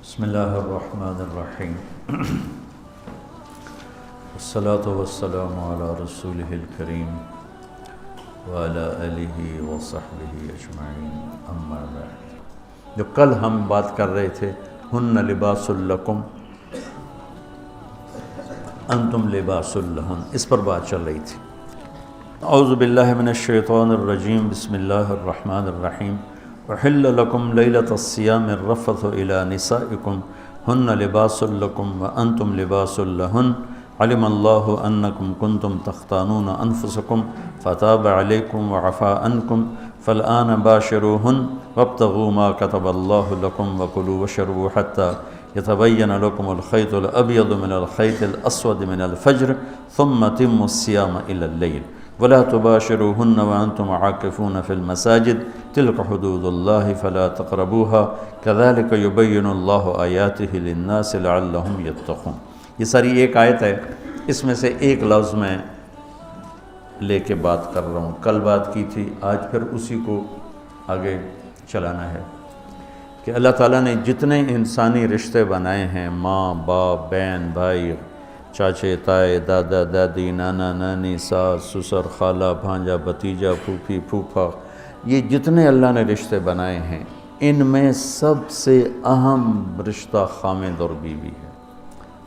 بسم اللہ الرحمن الرحیم والصلاة والسلام علی رسولہ الکریم وعلی آلہ وصحبہ اجمعین اما بعد۔ جو کل ہم بات کر رہے تھے ہن لباس لکم انتم لباس لہن، اس پر بات چل رہی تھی۔ اعوذ باللہ من الشیطان الرجیم، بسم اللہ الرحمن الرحیم۔ وحل لکم لیلۃ الصیام الرفث الی نسائکم ہن لباس لکم وانتم لباس لہن علم اللہ انکم کنتم تختانون انفسکم فتاب علیکم وعفا عنکم فالآن باشروہن وابتغوا ما کتب اللہ لکم وکلوا واشربوا حتی یتبین لکم الخیط الابیض من الخیط الاسود من الفجر ثم اتموا الصیام الی اللیل ولا تباشروهن وانتم عاکفون فی المساجد تلک حدود اللہ فلا تقربوها كذلك يبین اللہ آیاتہ للناس لعلہم یتقون۔ یہ ساری ایک آیت ہے، اس میں سے ایک لفظ میں لے کے بات کر رہا ہوں۔ کل بات کی تھی، آج پھر اسی کو آگے چلانا ہے کہ اللہ تعالیٰ نے جتنے انسانی رشتے بنائے ہیں، ماں باپ، بہن بھائی، چاچے تائے، دادا دادی، نانا نانی، ساس سسر، خالہ بھانجا، بھتیجا، پھوپھی پھوپھا، یہ جتنے اللہ نے رشتے بنائے ہیں، ان میں سب سے اہم رشتہ خامند اور بیوی ہے۔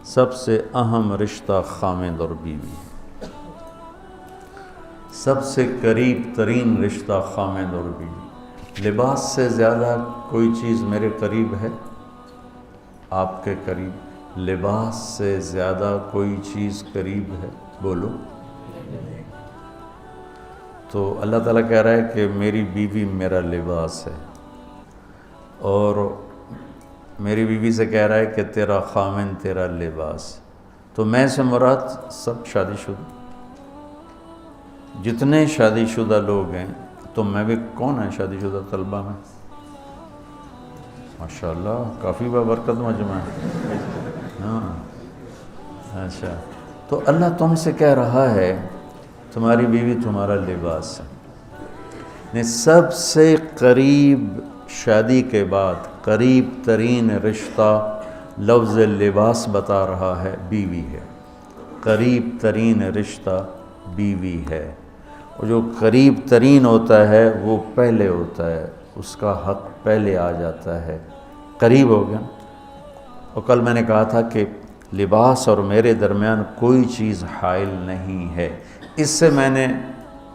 سب سے اہم رشتہ خامند اور بیوی ہے۔ سب سے قریب ترین رشتہ خامند اور بیوی۔ لباس سے زیادہ کوئی چیز میرے قریب ہے؟ آپ کے قریب لباس سے زیادہ کوئی چیز قریب ہے؟ بولو۔ تو اللہ تعالیٰ کہہ رہا ہے کہ میری بیوی میرا لباس ہے، اور میری بیوی سے کہہ رہا ہے کہ تیرا خامن تیرا لباس۔ تو میں سے مراد سب شادی شدہ، جتنے شادی شدہ لوگ ہیں۔ تو میں بھی کون ہے شادی شدہ طلبہ میں؟ ماشاءاللہ کافی بابرکت مجمع ہے۔ ہاں اچھا، تو اللہ تم سے کہہ رہا ہے تمہاری بیوی تمہارا لباس ہے۔ سب سے قریب شادی کے بعد قریب ترین رشتہ لفظ لباس بتا رہا ہے بیوی ہے۔ قریب ترین رشتہ بیوی ہے، اور جو قریب ترین ہوتا ہے وہ پہلے ہوتا ہے، اس کا حق پہلے آ جاتا ہے، قریب ہو گیا۔ اور کل میں نے کہا تھا کہ لباس اور میرے درمیان کوئی چیز حائل نہیں ہے۔ اس سے میں نے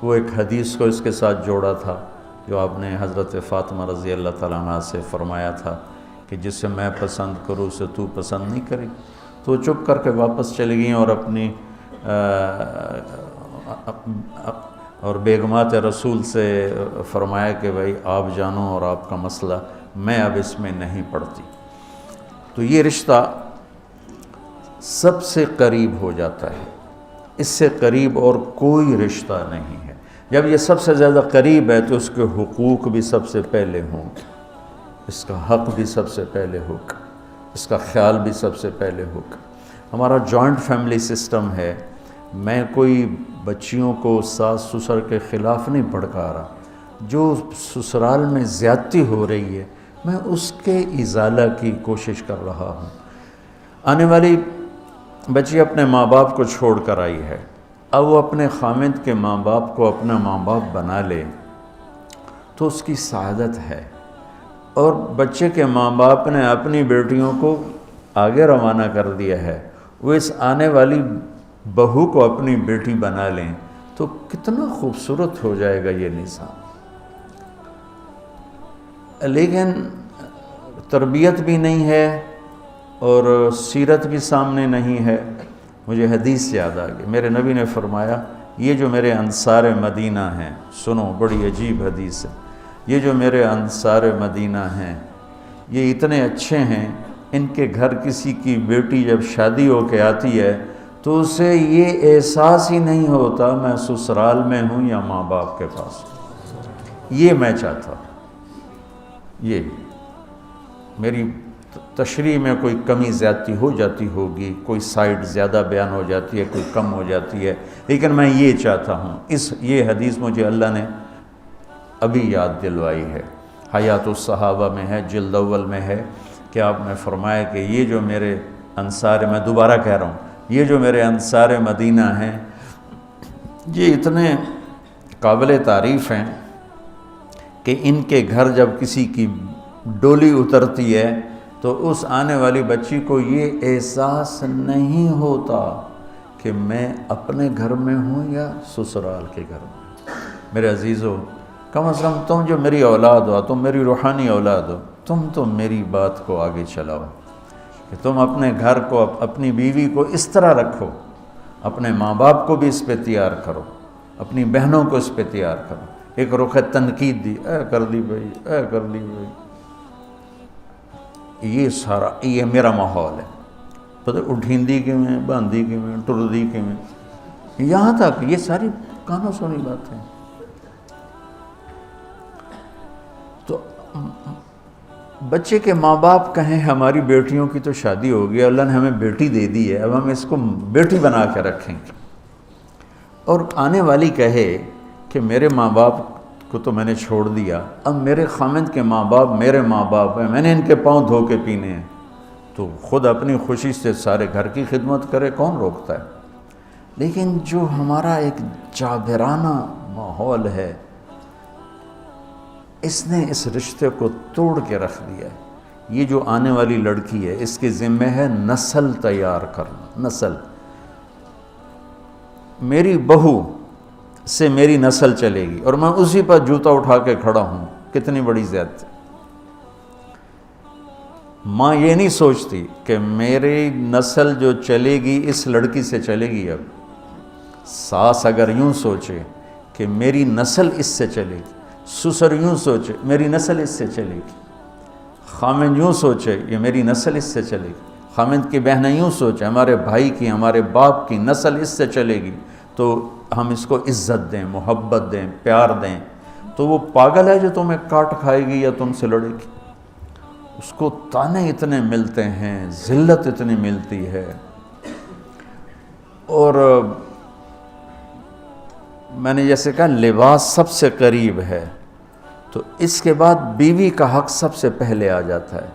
وہ ایک حدیث کو اس کے ساتھ جوڑا تھا جو آپ نے حضرت فاطمہ رضی اللہ تعالیٰ عنہ سے فرمایا تھا کہ جس سے میں پسند کروں اسے تو پسند نہیں کری۔ تو چپ کر کے واپس چلی گئیں اور اپنی اور بیگمات رسول سے فرمایا کہ بھائی آپ جانو اور آپ کا مسئلہ، میں اب اس میں نہیں پڑتی۔ تو یہ رشتہ سب سے قریب ہو جاتا ہے، اس سے قریب اور کوئی رشتہ نہیں ہے۔ جب یہ سب سے زیادہ قریب ہے تو اس کے حقوق بھی سب سے پہلے ہوں گے، اس کا حق بھی سب سے پہلے ہوگا، اس کا خیال بھی سب سے پہلے ہوگا۔ ہمارا جوائنٹ فیملی سسٹم ہے۔ میں کوئی بچیوں کو ساس سسر کے خلاف نہیں بھڑکا رہا، جو سسرال میں زیادتی ہو رہی ہے میں اس کے ازالہ کی کوشش کر رہا ہوں۔ آنے والی بچی اپنے ماں باپ کو چھوڑ کر آئی ہے، اب وہ اپنے خامند کے ماں باپ کو اپنا ماں باپ بنا لے تو اس کی سعادت ہے، اور بچے کے ماں باپ نے اپنی بیٹیوں کو آگے روانہ کر دیا ہے، وہ اس آنے والی بہو کو اپنی بیٹی بنا لیں تو کتنا خوبصورت ہو جائے گا یہ نظام۔ لیکن تربیت بھی نہیں ہے اور سیرت بھی سامنے نہیں ہے۔ مجھے حدیث یاد آ گئی، میرے نبی نے فرمایا یہ جو میرے انصار مدینہ ہیں، سنو بڑی عجیب حدیث ہے، یہ جو میرے انصار مدینہ ہیں یہ اتنے اچھے ہیں، ان کے گھر کسی کی بیٹی جب شادی ہو کے آتی ہے تو اسے یہ احساس ہی نہیں ہوتا میں سسرال میں ہوں یا ماں باپ کے پاس ہوں۔ یہ میں چاہتا ہوں، یہ میری تشریح میں کوئی کمی زیادتی ہو جاتی ہوگی، کوئی سائڈ زیادہ بیان ہو جاتی ہے، کوئی کم ہو جاتی ہے، لیکن میں یہ چاہتا ہوں۔ یہ حدیث مجھے اللہ نے ابھی یاد دلوائی ہے، حیات الصحابہ میں ہے، جلد اول میں ہے کہ آپ نے فرمایا کہ یہ جو میرے انصار، میں دوبارہ کہہ رہا ہوں، یہ جو میرے انصار مدینہ ہیں یہ اتنے قابل تعریف ہیں کہ ان کے گھر جب کسی کی ڈولی اترتی ہے تو اس آنے والی بچی کو یہ احساس نہیں ہوتا کہ میں اپنے گھر میں ہوں یا سسرال کے گھر میں۔ میرے عزیزو، کم از کم تم جو میری اولاد ہو، تم میری روحانی اولاد ہو، تم تو میری بات کو آگے چلاؤ کہ تم اپنے گھر کو، اپنی بیوی کو اس طرح رکھو، اپنے ماں باپ کو بھی اس پہ تیار کرو، اپنی بہنوں کو اس پہ تیار کرو۔ ایک رخ تنقید دی، اے کر دی بھائی، اے کر دی بھائی، یہ سارا یہ میرا ماحول ہے، پتہ اٹھیندی کے میں، باندھی کے میں، ٹردی کے میں، یہاں تک یہ ساری کانوں سنی باتیں۔ تو بچے کے ماں باپ کہیں ہماری بیٹیوں کی تو شادی ہو گئی، اللہ نے ہمیں بیٹی دے دی ہے، اب ہم اس کو بیٹی بنا کے رکھیں گے، اور آنے والی کہے کہ میرے ماں باپ کو تو میں نے چھوڑ دیا، اب میرے خامند کے ماں باپ میرے ماں باپ ہیں، میں نے ان کے پاؤں دھو کے پینے ہیں، تو خود اپنی خوشی سے سارے گھر کی خدمت کرے، کون روکتا ہے؟ لیکن جو ہمارا ایک جابرانہ ماحول ہے، اس نے اس رشتے کو توڑ کے رکھ دیا ہے۔ یہ جو آنے والی لڑکی ہے، اس کے ذمہ ہے نسل تیار کرنا، نسل۔ میری بہو سے میری نسل چلے گی اور میں اسی پر جوتا اٹھا کے کھڑا ہوں، کتنی بڑی زیادتی۔ ماں یہ نہیں سوچتی کہ میری نسل جو چلے گی اس لڑکی سے چلے گی۔ اب ساس اگر یوں سوچے کہ میری نسل اس سے چلے گی، سسر یوں سوچے میری نسل اس سے چلے گی، خامند یوں سوچے یہ میری نسل اس سے چلے گی، خامند کی بہنیں یوں سوچے ہمارے بھائی کی، ہمارے باپ کی نسل اس سے چلے گی، تو ہم اس کو عزت دیں، محبت دیں، پیار دیں۔ تو وہ پاگل ہے جو تمہیں کاٹ کھائے گی یا تم سے لڑے گی؟ اس کو تانے اتنے ملتے ہیں، ذلت اتنی ملتی ہے۔ اور میں نے جیسے کہا لباس سب سے قریب ہے، تو اس کے بعد بیوی کا حق سب سے پہلے آ جاتا ہے۔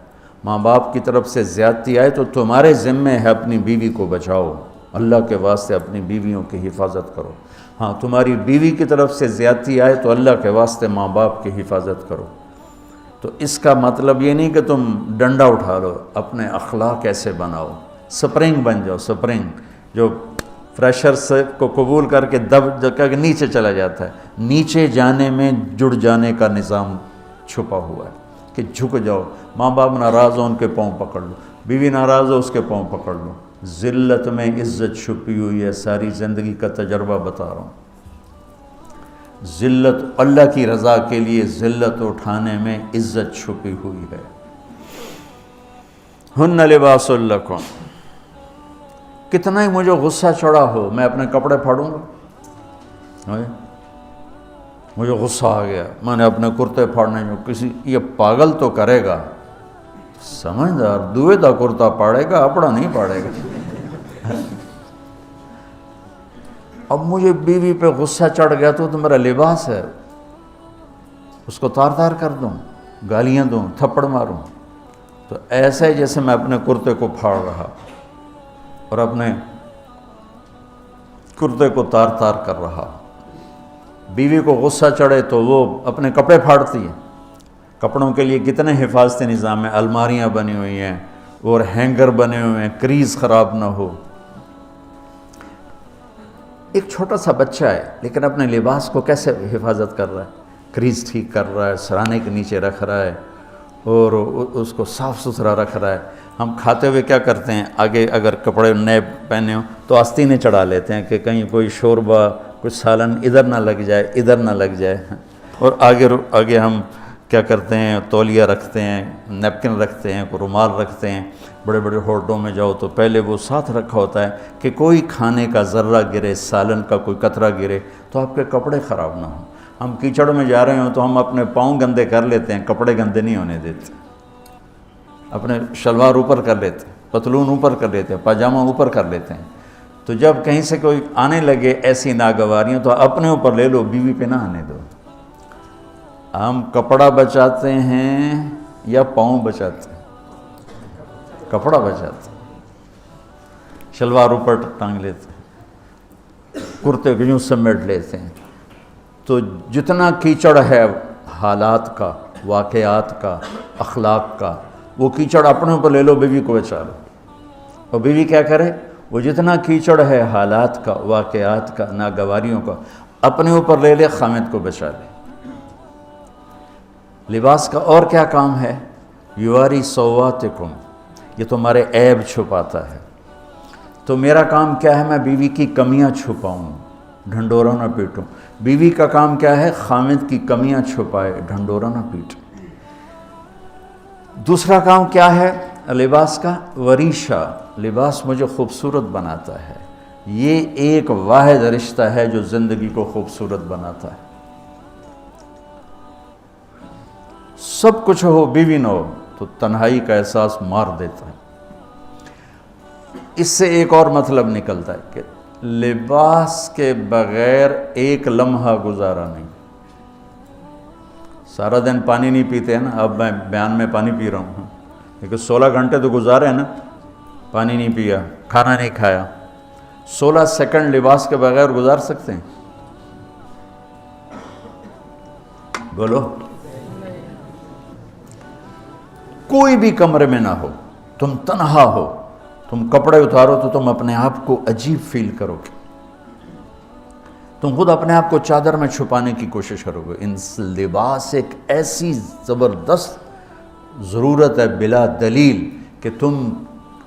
ماں باپ کی طرف سے زیادتی آئے تو تمہارے ذمہ ہے اپنی بیوی کو بچاؤ، اللہ کے واسطے اپنی بیویوں کی حفاظت کرو۔ ہاں تمہاری بیوی کی طرف سے زیادتی آئے تو اللہ کے واسطے ماں باپ کی حفاظت کرو۔ تو اس کا مطلب یہ نہیں کہ تم ڈنڈا اٹھا لو، اپنے اخلاق ایسے بناؤ، سپرنگ بن جاؤ، سپرنگ جو پریشر سے کو قبول کر کے دب کر کے نیچے چلا جاتا ہے۔ نیچے جانے میں جڑ جانے کا نظام چھپا ہوا ہے کہ جھک جاؤ، ماں باپ ناراض ہو ان کے پاؤں پکڑ لو، بیوی ناراض ہو اس کے پاؤں پکڑ لو۔ ذلت میں عزت چھپی ہوئی ہے، ساری زندگی کا تجربہ بتا رہا ہوں۔ ذلت اللہ کی رضا کے لیے ذلت اٹھانے میں عزت چھپی ہوئی ہے۔ ہن لباس لکم، کتنا ہی مجھے غصہ چڑھا ہو میں اپنے کپڑے پھاڑوں گا، مجھے غصہ آ گیا میں نے اپنے کرتے پھاڑنے جو کسی یہ پاگل تو کرے گا، سمجھدار دوئے دا کرتا پاڑے گا، اپنا نہیں پاڑے گا۔ اب مجھے بیوی پہ غصہ چڑھ گیا تو میرا لباس ہے، اس کو تار تار کر دوں، گالیاں دوں، تھپڑ ماروں، تو ایسے جیسے میں اپنے کرتے کو پھاڑ رہا اور اپنے کرتے کو تار تار کر رہا۔ بیوی کو غصہ چڑھے تو وہ اپنے کپڑے پھاڑتی ہے۔ کپڑوں کے لیے کتنے حفاظتی نظام ہیں، الماریاں بنی ہوئی ہیں اور ہینگر بنے ہوئے ہیں، کریز خراب نہ ہو۔ ایک چھوٹا سا بچہ ہے لیکن اپنے لباس کو کیسے حفاظت کر رہا ہے، کریز ٹھیک کر رہا ہے، سرانے کے نیچے رکھ رہا ہے اور اس کو صاف ستھرا رکھ رہا ہے۔ ہم کھاتے ہوئے کیا کرتے ہیں، آگے اگر کپڑے نئے پہنے ہوں تو آستینیں چڑھا لیتے ہیں کہ کہیں کوئی شوربہ، کچھ سالن ادھر نہ لگ جائے، ادھر نہ لگ جائے، اور آگے ہم کیا کرتے ہیں، تولیہ رکھتے ہیں، نیپکن رکھتے ہیں، رومال رکھتے ہیں۔ بڑے بڑے ہوٹلوں میں جاؤ تو پہلے وہ ساتھ رکھا ہوتا ہے کہ کوئی کھانے کا ذرہ گرے، سالن کا کوئی قطرہ گرے تو آپ کے کپڑے خراب نہ ہوں۔ ہم کیچڑ میں جا رہے ہوں تو ہم اپنے پاؤں گندے کر لیتے ہیں، کپڑے گندے نہیں ہونے دیتے، اپنے شلوار اوپر کر لیتے ہیں، پتلون اوپر کر لیتے ہیں، پاجامہ اوپر کر لیتے ہیں۔ تو جب کہیں سے کوئی آنے لگے ایسی ناگواریاں تو اپنے اوپر لے لو، بیوی پہ نہ آنے دو۔ ہم کپڑا بچاتے ہیں یا پاؤں بچاتے ہیں؟ کپڑا بچاتے ہیں، شلوار اوپر ٹانگ لیتے ہیں، کرتے کو یوں سمیٹ لیتے ہیں. تو جتنا کیچڑ ہے حالات کا، واقعات کا، اخلاق کا، وہ کیچڑ اپنے اوپر لے لو، بیوی کو بچا لو. اور بیوی کیا کرے؟ وہ جتنا کیچڑ ہے حالات کا، واقعات کا، ناگواریوں کا، اپنے اوپر لے لے، خامد کو بچا لے. لباس کا اور کیا کام ہے؟ یواری سواتکم، یہ تمہارے عیب چھپاتا ہے. تو میرا کام کیا ہے؟ میں بیوی کی کمیاں چھپاؤں، ڈھنڈورا نہ پیٹوں. بیوی کا کام کیا ہے؟ خامد کی کمیاں چھپائے، ڈھنڈورا نہ پیٹے. دوسرا کام کیا ہے لباس کا؟ وریشہ، لباس مجھے خوبصورت بناتا ہے. یہ ایک واحد رشتہ ہے جو زندگی کو خوبصورت بناتا ہے. سب کچھ ہو، بیوی نہ ہو تو تنہائی کا احساس مار دیتا ہے. اس سے ایک اور مطلب نکلتا ہے کہ لباس کے بغیر ایک لمحہ گزارا نہیں. سارا دن پانی نہیں پیتے ہیں نا، اب میں بیان میں پانی پی رہا ہوں، لیکن 16 گھنٹے تو گزارے ہیں نا، پانی نہیں پیا، کھانا نہیں کھایا. 16 سیکنڈ لباس کے بغیر گزار سکتے ہیں؟ بولو. کوئی بھی کمرے میں نہ ہو، تم تنہا ہو، تم کپڑے اتارو تو تم اپنے آپ کو عجیب فیل کرو گے. تم خود اپنے آپ کو چادر میں چھپانے کی کوشش کرو گے. ان لباس ایک ایسی زبردست ضرورت ہے بلا دلیل کہ تم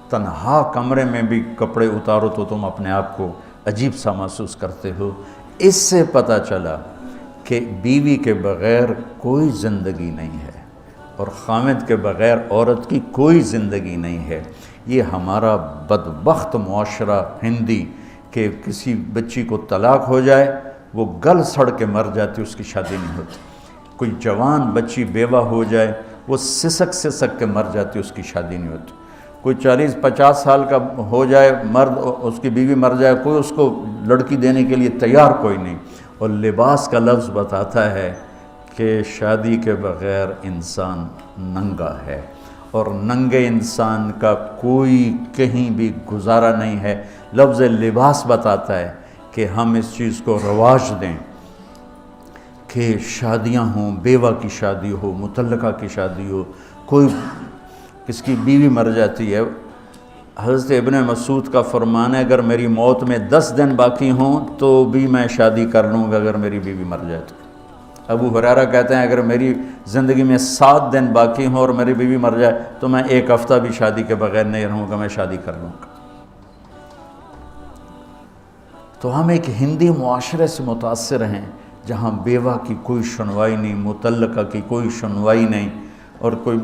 تنہا کمرے میں بھی کپڑے اتارو تو تم اپنے آپ کو عجیب سا محسوس کرتے ہو. اس سے پتہ چلا کہ بیوی کے بغیر کوئی زندگی نہیں ہے اور خامد کے بغیر عورت کی کوئی زندگی نہیں ہے. یہ ہمارا بدبخت معاشرہ ہندی کہ کسی بچی کو طلاق ہو جائے وہ گل سڑ کے مر جاتی، اس کی شادی نہیں ہوتی. کوئی جوان بچی بیوہ ہو جائے وہ سسک سسک کے مر جاتی، اس کی شادی نہیں ہوتی. کوئی 40-50 سال کا ہو جائے مرد، اس کی بیوی مر جائے، کوئی اس کو لڑکی دینے کے لیے تیار کوئی نہیں. اور لباس کا لفظ بتاتا ہے کہ شادی کے بغیر انسان ننگا ہے، اور ننگے انسان کا کوئی کہیں بھی گزارا نہیں ہے. لفظ لباس بتاتا ہے کہ ہم اس چیز کو رواج دیں کہ شادیاں ہوں، بیوہ کی شادی ہو، مطلقہ کی شادی ہو، کوئی کس کی بیوی مر جاتی ہے. حضرت ابن مسعود کا فرمان ہے اگر میری موت میں 10 دن باقی ہوں تو بھی میں شادی کر لوں گا اگر میری بیوی مر جائے تو. ابو ہریرہ کہتے ہیں اگر میری زندگی میں 7 دن باقی ہوں اور میری بیوی مر جائے تو میں 1 ہفتہ بھی شادی کے بغیر نہیں رہوں گا، میں شادی کر لوں گا. تو ہم ایک ہندی معاشرے سے متاثر ہیں جہاں بیوہ کی کوئی سنوائی نہیں، مطلقہ کی کوئی سنوائی نہیں، اور کوئی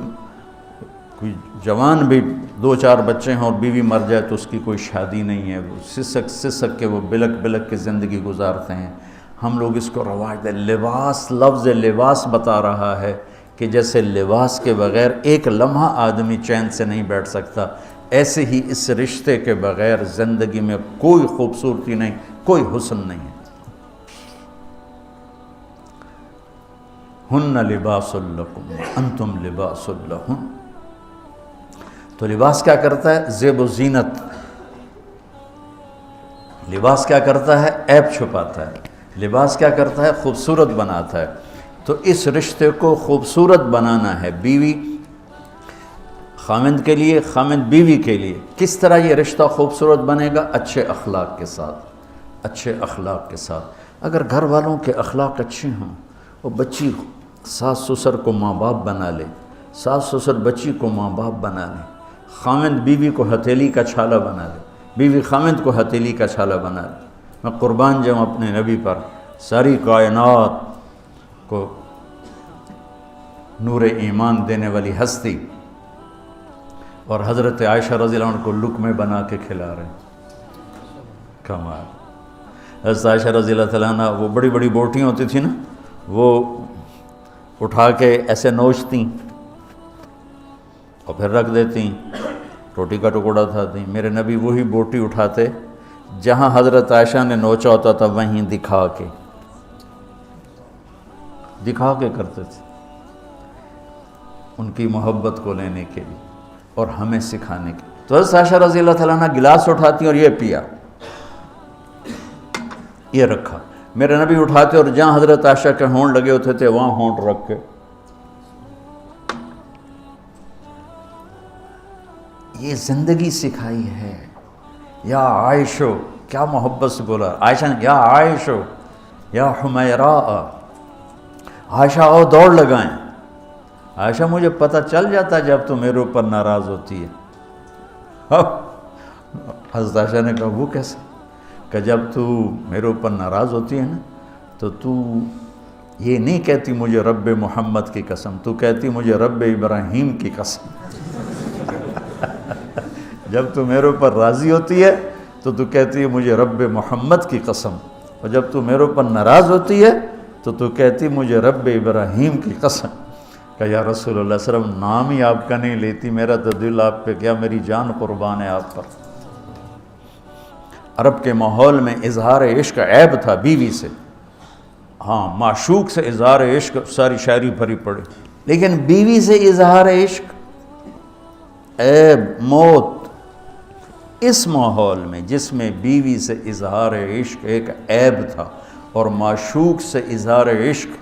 جوان بھی 2-4 بچے ہیں اور بیوی مر جائے تو اس کی کوئی شادی نہیں ہے. وہ سسک سسک کے وہ بلک بلک کے زندگی گزارتے ہیں. ہم لوگ اس کو رواج دیں. لباس، لفظ لباس بتا رہا ہے کہ جیسے لباس کے بغیر ایک لمحہ آدمی چین سے نہیں بیٹھ سکتا، ایسے ہی اس رشتے کے بغیر زندگی میں کوئی خوبصورتی نہیں، کوئی حسن نہیں ہے. ہن لباس لکم انتم لباس لہن. تو لباس کیا کرتا ہے؟ زیب و زینت. لباس کیا کرتا ہے؟ عیب چھپاتا ہے. لباس کیا کرتا ہے؟ خوبصورت بناتا ہے. تو اس رشتے کو خوبصورت بنانا ہے بیوی خامند کے لیے، خامند بیوی کے لیے. کس طرح یہ رشتہ خوبصورت بنے گا؟ اچھے اخلاق کے ساتھ. اچھے اخلاق کے ساتھ. اگر گھر والوں کے اخلاق اچھے ہوں، اور بچی ساس سسر کو ماں باپ بنا لے، ساس سسر بچی کو ماں باپ بنا لے، خامند بیوی کو ہتھیلی کا چھالہ بنا لے، بیوی خامند کو ہتھیلی کا چھالہ بنا لے. میں قربان جاؤں اپنے نبی پر. ساری کائنات کو نور ایمان دینے والی ہستی، اور حضرت عائشہ رضی اللہ عنہ کو لقمے بنا کے کھلا رہے ہیں. کمال. حضرت عائشہ رضی اللہ تعالیٰ عنہ وہ بڑی بڑی بوٹیاں ہوتی تھیں نا، وہ اٹھا کے ایسے نوچتیں اور پھر رکھ دیتیں، روٹی کا ٹکڑا تھا. میرے نبی وہی بوٹی اٹھاتے جہاں حضرت عائشہ نے نوچا ہوتا تھا، وہیں دکھا کے کرتے تھے ان کی محبت کو لینے کے لیے. اور ہمیں سکھانے کی۔ تو حضرت عائشہ رضی اللہ تعالیٰ عنہ گلاس اٹھاتی اور یہ پیا، یہ رکھا۔ میرے نبی اٹھاتے اور جہاں حضرت عائشہ کے ہونٹ لگے ہوتے تھے وہاں ہونٹ رکھ کے، یہ زندگی سکھائی ہے۔ یا عائشو، کیا محبت سے بولا عائشہ نے، یا عائشو یا حمیراء، عائشہ آؤ دوڑ لگائیں۔ عائشہ مجھے پتہ چل جاتا جب تو میرے اوپر ناراض ہوتی ہے۔ حضرت عائشہ نے کہا وہ کیسے؟ کہ جب تو میرے اوپر ناراض ہوتی ہے نا تو یہ نہیں کہتی مجھے رب محمد کی قسم، تو کہتی مجھے رب ابراہیم کی قسم۔ جب تو میرے اوپر راضی ہوتی ہے تو کہتی ہے مجھے رب محمد کی قسم، اور جب تو میرے اوپر ناراض ہوتی ہے تو کہتی مجھے رب ابراہیم کی قسم۔ کہ یا رسول اللہ صلی اللہ علیہ وسلم نام ہی آپ کا نہیں لیتی، میرا تو دل آپ پہ کیا، میری جان قربان ہے آپ پر۔ عرب کے ماحول میں اظہار عشق عیب تھا بیوی سے، ہاں معشوق سے اظہار عشق ساری شاعری بھری پڑی، لیکن بیوی سے اظہار عشق عیب، موت۔ اس ماحول میں جس میں بیوی سے اظہار عشق ایک عیب تھا اور معشوق سے اظہار عشق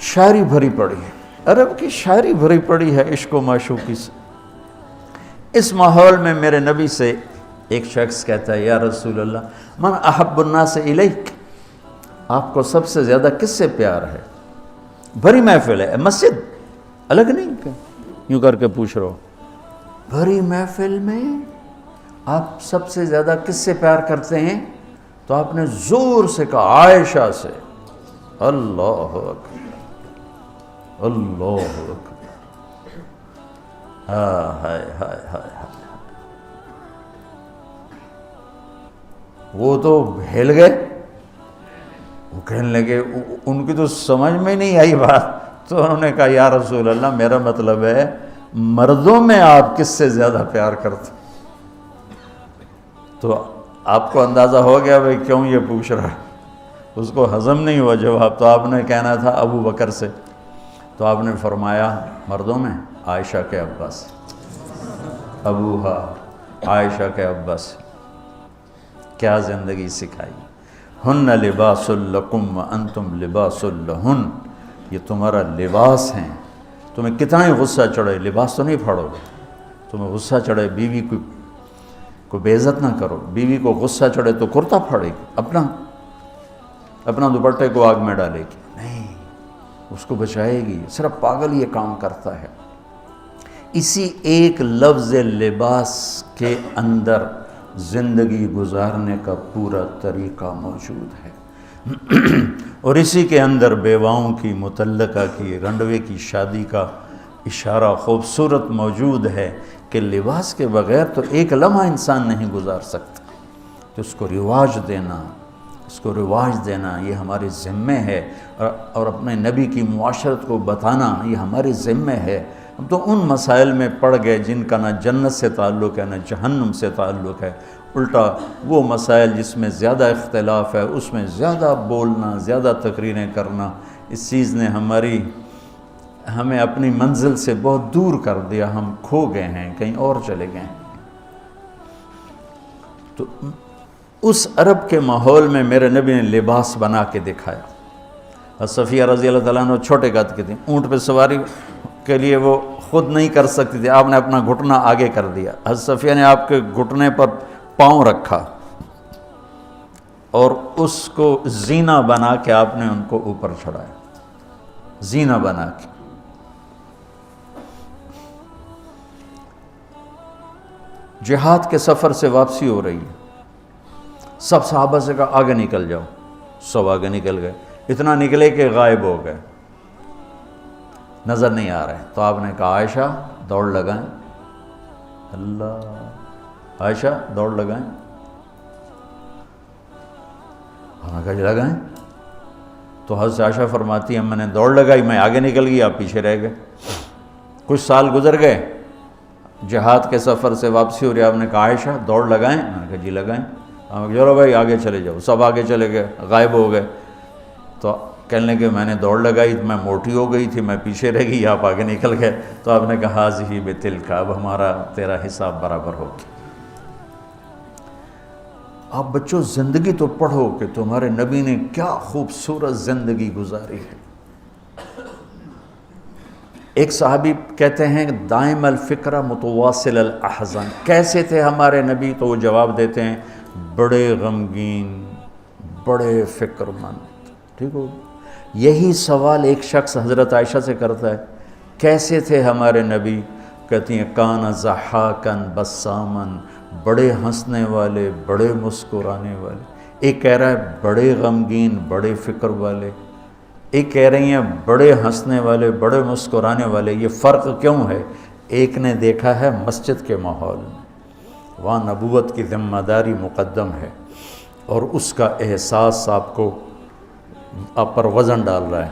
شاعری بھری پڑی ہے، عرب کی شاعری بھری پڑی ہے عشق و معشوقی سے۔ اس ماحول میں میرے نبی سے ایک شخص کہتا ہے یا رسول اللہ من احب الناس الیک، آپ کو سب سے زیادہ کس سے پیار ہے؟ بھری محفل ہے، مسجد الگ نہیں کہ یوں کر کے پوچھ رہا ہو، بھری محفل میں آپ سب سے زیادہ کس سے پیار کرتے ہیں؟ تو آپ نے زور سے کہا عائشہ سے۔ اللہ اکبر، اللہ اکبر، ہائے ہائے ہائے۔ وہ تو ہل گئے، وہ کہنے لگے، ان کی تو سمجھ میں نہیں آئی بات، تو انہوں نے کہا یا رسول اللہ میرا مطلب ہے مردوں میں آپ کس سے زیادہ پیار کرتے؟ تو آپ کو اندازہ ہو گیا بھائی کیوں یہ پوچھ رہا ہے، اس کو ہضم نہیں ہوا جواب، تو آپ نے کہنا تھا ابو بکر سے، تو آپ نے فرمایا مردوں میں عائشہ کے ابا سے، ابوہا عائشہ کے ابا سے۔ کیا زندگی سکھائی، ہن لباس لکم وانتم لباس لہن، یہ تمہارا لباس ہیں، تمہیں کتنا ہی غصہ چڑھے لباس تو نہیں پھاڑو گے، تمہیں غصہ چڑھے بیوی کو بے عزت نہ کرو، بیوی کو غصہ چڑھے تو کرتا پھاڑے گی، اپنا دوپٹے کو آگ میں ڈالے گی، نہیں اس کو بچائے گی، صرف پاگل یہ کام کرتا ہے۔ اسی ایک لفظ لباس کے اندر زندگی گزارنے کا پورا طریقہ موجود ہے، اور اسی کے اندر بیواؤں کی، مطلقہ کی، رنڈوے کی شادی کا اشارہ خوبصورت موجود ہے کہ لباس کے بغیر تو ایک لمحہ انسان نہیں گزار سکتا، تو اس کو رواج دینا یہ ہمارے ذمہ ہے، اور اپنے نبی کی معاشرت کو بتانا یہ ہمارے ذمہ ہے۔ ہم تو ان مسائل میں پڑ گئے جن کا نہ جنت سے تعلق ہے نہ جہنم سے تعلق ہے، الٹا وہ مسائل جس میں زیادہ اختلاف ہے اس میں زیادہ بولنا، زیادہ تقریریں کرنا، اس چیز نے ہمیں اپنی منزل سے بہت دور کر دیا، ہم کھو گئے ہیں، کہیں اور چلے گئے ہیں۔ تو اس عرب کے ماحول میں میرے نبی نے لباس بنا کے دکھایا۔ صفیہ رضی اللہ تعالیٰ عنہ چھوٹے قد کی تھیں، اونٹ پہ سواری کے لیے وہ خود نہیں کر سکتی تھی، آپ نے اپنا گھٹنا آگے کر دیا، حضرت صفیہ نے آپ کے گھٹنے پر پاؤں رکھا اور اس کو زینہ بنا کے آپ نے ان کو اوپر چڑھایا، زینہ بنا کے۔ جہاد کے سفر سے واپسی ہو رہی ہے، سب صحابہ سے کہا آگے نکل جاؤ، سب آگے نکل گئے، اتنا نکلے کہ غائب ہو گئے، نظر نہیں آ رہے، تو آپ نے کہا عائشہ دوڑ لگائیں، اللہ، عائشہ دوڑ لگائیں، ہم نے کہا جی لگائیں، تو حضرت عائشہ فرماتی ہیں میں نے دوڑ لگائی، میں آگے نکل گئی، آپ پیچھے رہ گئے۔ کچھ سال گزر گئے، جہاد کے سفر سے واپسی ہو رہی، آپ نے کہا عائشہ دوڑ لگائیں، میں نے کہا جی لگائیں، چلو بھائی آگے چلے جاؤ، سب آگے چلے گئے، غائب ہو گئے۔ تو کہنے لگے میں نے دوڑ لگائی، میں موٹی ہو گئی تھی، میں پیچھے رہ گئی، آپ آگے نکل گئے، تو آپ نے کہا ذی بتلک، اب ہمارا تیرا حساب برابر ہو گیا۔ آپ بچوں زندگی تو پڑھو کہ تمہارے نبی نے کیا خوبصورت زندگی گزاری ہے۔ ایک صحابی کہتے ہیں دائم الفکرہ متواصل الاحزان، کیسے تھے ہمارے نبی؟ تو وہ جواب دیتے ہیں بڑے غمگین، بڑے فکر مند۔ ٹھیک ہو؟ یہی سوال ایک شخص حضرت عائشہ سے کرتا ہے، کیسے تھے ہمارے نبی؟ کہتی ہیں کان ضحاکن بسامن، بڑے ہنسنے والے، بڑے مسکرانے والے۔ ایک کہہ رہا ہے بڑے غمگین، بڑے فکر والے، ایک کہہ رہی ہیں بڑے ہنسنے والے، بڑے مسکرانے والے۔ یہ فرق کیوں ہے؟ ایک نے دیکھا ہے مسجد کے ماحول میں، وہاں نبوت کی ذمہ داری مقدم ہے، اور اس کا احساس آپ پر وزن ڈال رہا ہے۔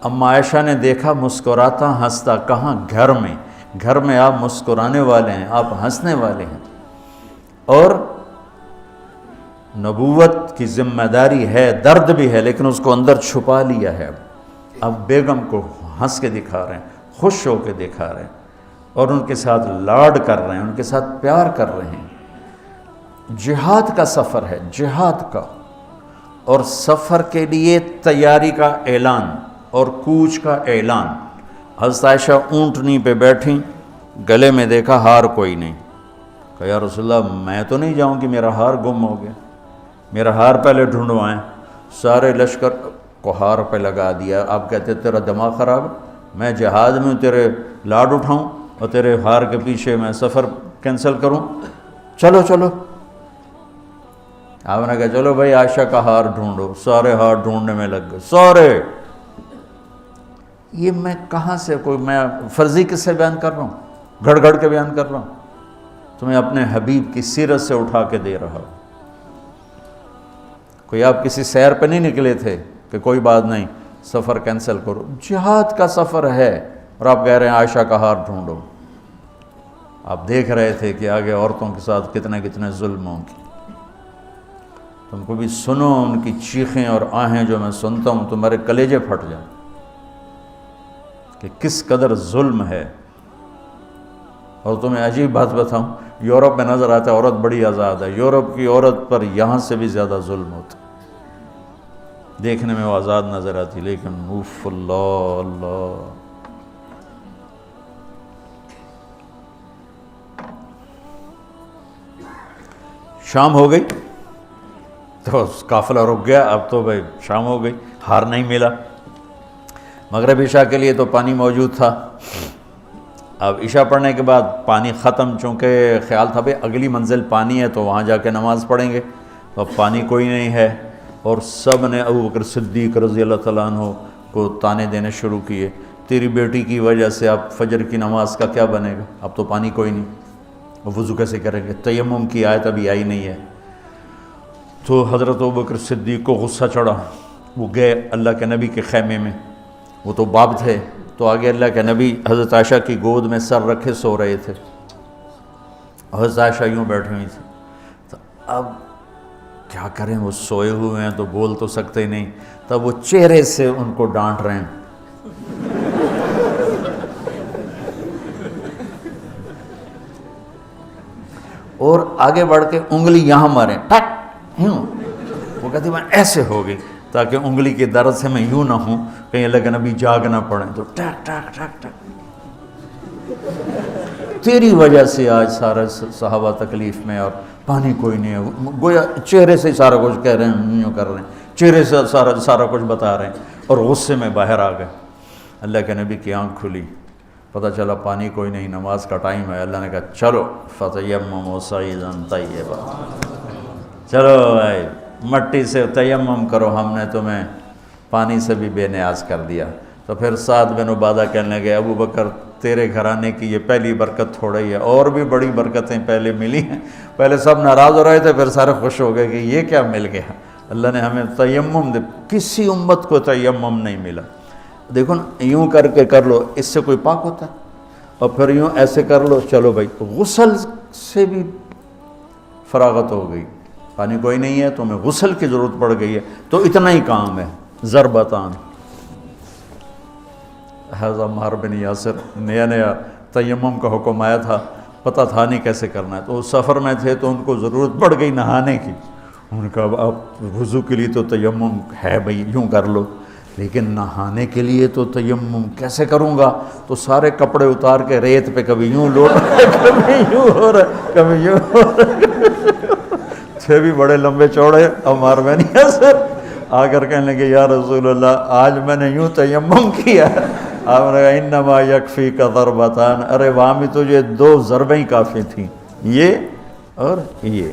اما عائشہ نے دیکھا مسکراتا ہنستا، کہاں؟ گھر میں۔ گھر میں آپ مسکرانے والے ہیں، آپ ہنسنے والے ہیں، اور نبوت کی ذمہ داری ہے، درد بھی ہے، لیکن اس کو اندر چھپا لیا ہے۔ اب بیگم کو ہنس کے دکھا رہے ہیں، خوش ہو کے دکھا رہے ہیں، اور ان کے ساتھ لاڈ کر رہے ہیں، ان کے ساتھ پیار کر رہے ہیں۔ جہاد کا سفر ہے، جہاد کا، اور سفر کے لیے تیاری کا اعلان اور کوچ کا اعلان۔ حضرت عائشہ اونٹنی پہ بیٹھیں، گلے میں دیکھا ہار کوئی نہیں، کہا یا رسول اللہ میں تو نہیں جاؤں گی، میرا ہار گم ہو گیا، میرا ہار پہلے ڈھونڈوائیں۔ سارے لشکر کو ہار پہ لگا دیا۔ آپ کہتے تیرا دماغ خراب ہے، میں جہاد میں تیرے لاڈ اٹھاؤں اور تیرے ہار کے پیچھے میں سفر کینسل کروں؟ چلو چلو۔ آپ نے کہا چلو بھائی عائشہ کا ہار ڈھونڈو، سارے ہار ڈھونڈنے میں لگ گئے، سارے۔ یہ میں کہاں سے کوئی میں فرضی قصے بیان کر رہا ہوں، گھڑ گھڑ کے بیان کر رہا ہوں؟ تمہیں اپنے حبیب کی سیرت سے اٹھا کے دے رہا ہوں۔ کوئی آپ کسی سیر پہ نہیں نکلے تھے کہ کوئی بات نہیں سفر کینسل کرو، جہاد کا سفر ہے، اور آپ کہہ رہے ہیں عائشہ کا ہار ڈھونڈو۔ آپ دیکھ رہے تھے کہ آگے عورتوں کے ساتھ کتنے کتنے ظلم ہوں گے۔ تم کو بھی سنو ان کی چیخیں اور آہیں جو میں سنتا ہوں، تمہارے کلیجے پھٹ جائیں کہ کس قدر ظلم ہے۔ اور تمہیں عجیب بات بتاؤں، یورپ میں نظر آتا ہے عورت بڑی آزاد ہے، یورپ کی عورت پر یہاں سے بھی زیادہ ظلم ہوتا ہے۔ دیکھنے میں وہ آزاد نظر آتی، لیکن اوف اللہ اللہ۔ شام ہو گئی تو قافلہ رک گیا، اب تو بھائی شام ہو گئی، ہار نہیں ملا۔ مغرب عشاء کے لیے تو پانی موجود تھا۔ اب عشاء پڑھنے کے بعد پانی ختم، چونکہ خیال تھا بھائی اگلی منزل پانی ہے تو وہاں جا کے نماز پڑھیں گے، تو اب پانی کوئی نہیں ہے، اور سب نے ابوبکر صدیق رضی اللہ تعالیٰ عنہ کو تانے دینے شروع کیے، تیری بیٹی کی وجہ سے اب فجر کی نماز کا کیا بنے گا، اب تو پانی کوئی نہیں، وضو کیسے کریں گے؟ تیمم کی آیت ابھی آئی نہیں ہے۔ تو حضرت ابوبکر صدیق کو غصہ چڑھا، وہ گئے اللہ کے نبی کے خیمے میں، وہ تو باب تھے، تو آگے اللہ کے نبی حضرت عائشہ کی گود میں سر رکھے سو رہے تھے، حضرت عائشہ یوں بیٹھی ہوئی تھی۔ تو اب کیا کریں، وہ سوئے ہوئے ہیں تو بول تو سکتے ہی نہیں، تب وہ چہرے سے ان کو ڈانٹ رہے ہیں۔ اور آگے بڑھ کے انگلی یہاں ماریں، ٹک یوں، وہ کہتی میں ایسے ہو گئی تاکہ انگلی کے درد سے میں یوں نہ ہوں، کہیں اللہ کے نبی جاگ نہ پڑیں، تو ٹک ٹک ٹک ٹک، تیری وجہ سے آج سارے صحابہ تکلیف میں، اور پانی کوئی نہیں ہے، گویا چہرے سے سارا کچھ کہہ رہے ہیں، یوں کر رہے ہیں، چہرے سے سارا کچھ بتا رہے ہیں، اور غصے میں باہر آ گئے۔ اللہ کے نبی کی آنکھ کھلی، پتہ چلا پانی کوئی نہیں، نماز کا ٹائم ہے۔ اللہ نے کہا چلو فتیمموا صعیدا طیبا، چلو بھائی مٹی سے تیمم کرو، ہم نے تمہیں پانی سے بھی بے نیاز کر دیا۔ تو پھر سعد بن عبادہ کہنے لگے ابو بکر تیرے گھرانے کی یہ پہلی برکت تھوڑا ہی ہے، اور بھی بڑی برکتیں پہلے ملی ہیں۔ پہلے سب ناراض ہو رہے تھے، پھر سارے خوش ہو گئے کہ یہ کیا مل گیا، اللہ نے ہمیں تیمم دے، کسی امت کو تیمم نہیں ملا۔ دیکھو نا، یوں کر کے کر لو، اس سے کوئی پاک ہوتا ہے، اور پھر یوں ایسے کر لو، چلو بھائی غسل سے بھی فراغت ہو گئی، پانی کوئی نہیں ہے، تمہیں غسل کی ضرورت پڑ گئی ہے، تو اتنا ہی کام ہے، ضربتان حضرت عمار بن یاسر نیا نیا تیمم کا حکم آیا تھا، پتہ تھا نہیں کیسے کرنا ہے، تو وہ سفر میں تھے تو ان کو ضرورت پڑ گئی نہانے کی. ان کا اب وضو کے لیے تو تیمم ہے بھئی، یوں کر لو، لیکن نہانے کے لیے تو تیمم کیسے کروں گا؟ تو سارے کپڑے اتار کے ریت پہ کبھی یوں لوٹ کبھی یوں ہو رہا کبھی یوں ہو رہا. تھے بھی بڑے لمبے چوڑے عمار بن یاسر، آ کر کہنے لگے یا رسول اللہ آج میں نے یوں تیمم کیا. آپ نے کہا انما یکفیک ضربتان، ارے وہاں بھی تجھے 2 ضربیں ہی کافی تھیں، یہ اور یہ.